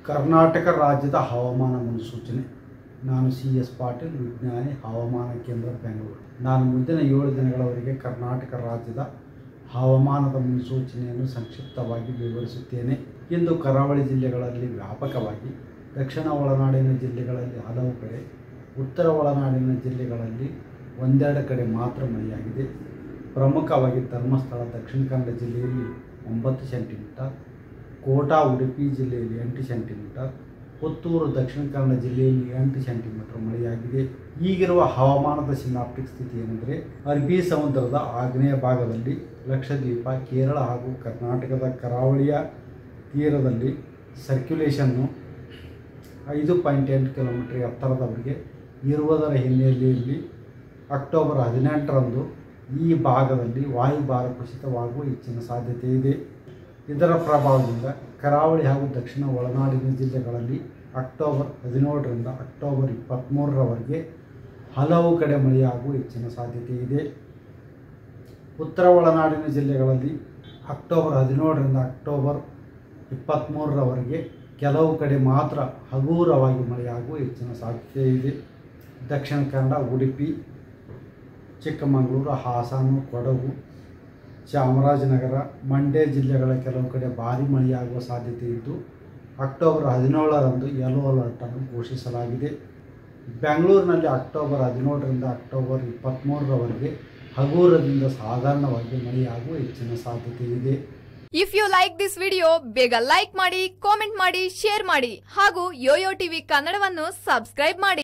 ಕರ್ನಾಟಕ ರಾಜ್ಯದ ಹವಾಮಾನ ಮುನ್ಸೂಚನೆ. ನಾನು CS ಪಾಟೀಲ್, ವಿಜ್ಞಾನಿ, ಹವಾಮಾನ ಕೇಂದ್ರ, ಬೆಂಗಳೂರು. ನಾನು ಮುಂದಿನ 7 ದಿನಗಳವರೆಗೆ ಕರ್ನಾಟಕ ರಾಜ್ಯದ ಹವಾಮಾನದ ಮುನ್ಸೂಚನೆಯನ್ನು ಸಂಕ್ಷಿಪ್ತವಾಗಿ ವಿವರಿಸುತ್ತೇನೆ. ಇಂದು ಕರಾವಳಿ ಜಿಲ್ಲೆಗಳಲ್ಲಿ ವ್ಯಾಪಕವಾಗಿ, ದಕ್ಷಿಣ ಒಳನಾಡಿನ ಜಿಲ್ಲೆಗಳಲ್ಲಿ ಹಲವು ಕಡೆ, ಉತ್ತರ ಒಳನಾಡಿನ ಜಿಲ್ಲೆಗಳಲ್ಲಿ ಒಂದೆರಡು ಕಡೆ ಮಾತ್ರ ಮಳೆಯಾಗಿದೆ. ಪ್ರಮುಖವಾಗಿ ಧರ್ಮಸ್ಥಳ ದಕ್ಷಿಣ ಕನ್ನಡ ಜಿಲ್ಲೆಯಲ್ಲಿ 9 ಸೆಂಟಿಮೀಟರ್, ಕೋಟಾ ಉಡುಪಿ ಜಿಲ್ಲೆಯಲ್ಲಿ 8 ಸೆಂಟಿಮೀಟರ್, ಪುತ್ತೂರು ದಕ್ಷಿಣ ಕನ್ನಡ ಜಿಲ್ಲೆಯಲ್ಲಿ 8 ಸೆಂಟಿಮೀಟರ್ ಮಳೆಯಾಗಿದೆ. ಈಗಿರುವ ಹವಾಮಾನದ ಸಿನಾಪ್ಟಿಕ್ ಸ್ಥಿತಿ ಏನೆಂದರೆ, ಅರಬ್ಬಿ ಸಮುದ್ರದ ಆಗ್ನೇಯ ಭಾಗದಲ್ಲಿ ಲಕ್ಷದ್ವೀಪ, ಕೇರಳ ಹಾಗೂ ಕರ್ನಾಟಕದ ಕರಾವಳಿಯ ತೀರದಲ್ಲಿ ಸರ್ಕ್ಯುಲೇಷನ್ನು 5.8 ಕಿಲೋಮೀಟರ್ ಎತ್ತರದವರೆಗೆ ಇರುವುದರ ಹಿನ್ನೆಲೆಯಲ್ಲಿ ಅಕ್ಟೋಬರ್ 18ರಂದು ಈ ಭಾಗದಲ್ಲಿ ವಾಯುಭಾರ ಕುಸಿತವಾಗುವ ಹೆಚ್ಚಿನ ಸಾಧ್ಯತೆ ಇದೆ. ಇದರ ಪ್ರಭಾವದಿಂದ ಕರಾವಳಿ ಹಾಗೂ ದಕ್ಷಿಣ ಒಳನಾಡಿನ ಜಿಲ್ಲೆಗಳಲ್ಲಿ ಅಕ್ಟೋಬರ್ 17ರಿಂದ ಅಕ್ಟೋಬರ್ 23ರವರೆಗೆ ಹಲವು ಕಡೆ ಮಳೆಯಾಗುವ ಹೆಚ್ಚಿನ ಸಾಧ್ಯತೆ ಇದೆ. ಉತ್ತರ ಒಳನಾಡಿನ ಜಿಲ್ಲೆಗಳಲ್ಲಿ ಅಕ್ಟೋಬರ್ 17ರಿಂದ ಅಕ್ಟೋಬರ್ 23ರವರೆಗೆ ಕೆಲವು ಕಡೆ ಮಾತ್ರ ಹಗುರವಾಗಿ ಮಳೆಯಾಗುವ ಹೆಚ್ಚಿನ ಸಾಧ್ಯತೆ ಇದೆ. ದಕ್ಷಿಣ ಕನ್ನಡ, ಉಡುಪಿ, ಚಿಕ್ಕಮಗಳೂರು, ಹಾಸನ, ಕೊಡಗು, ಚಾಮರಾಜನಗರ, ಮಂಡ್ಯ ಜಿಲ್ಲೆಗಳ ಕೆಲವು ಕಡೆ ಭಾರೀ ಮಳೆಯಾಗುವ ಸಾಧ್ಯತೆ ಇದ್ದು, ಅಕ್ಟೋಬರ್ 17ರಂದು ಯೆಲ್ಲೋ ಅಲರ್ಟನ್ನು ಘೋಷಿಸಲಾಗಿದೆ. ಬೆಂಗಳೂರಿನಲ್ಲಿ ಅಕ್ಟೋಬರ್ 17ರಿಂದ ಅಕ್ಟೋಬರ್ 23ರವರೆಗೆ ಹಗುರದಿಂದ ಸಾಧಾರಣವಾಗಿ ಮಳೆಯಾಗುವ ಹೆಚ್ಚಿನ ಸಾಧ್ಯತೆ ಇದೆ. If you like this video, ಬೇಗ ಲೈಕ್ ಮಾಡಿ, ಕಾಮೆಂಟ್ ಮಾಡಿ, ಶೇರ್ ಮಾಡಿ ಹಾಗೂ ಯೋಯೋ ಟಿವಿ ಕನ್ನಡವನ್ನು ಸಬ್ಸ್ಕ್ರೈಬ್ ಮಾಡಿ.